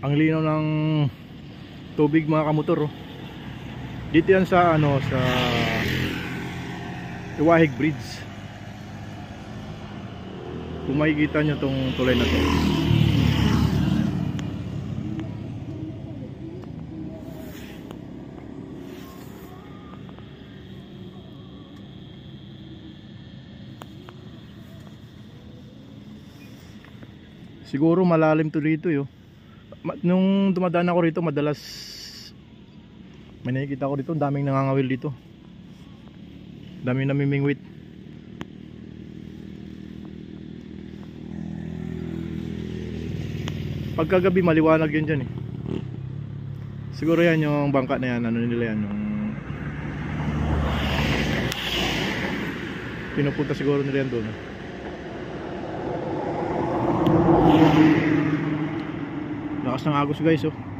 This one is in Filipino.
Ang linaw ng tubig mga kamotor, oh. Dito yan sa ano, sa Iwahig Bridge. Kung makikita nyo tong tulay na to, siguro malalim to dito yo. Nung dumadaan ako rito, madalas may nakikita ko dito, daming nangangawil dito, daming namimingwit. Pagkagabi maliwanag yun dyan eh. Siguro yan yung bangka na yan, ano nila yan, yung pinupunta siguro nila yan doon. Lakas ng agos guys, oh.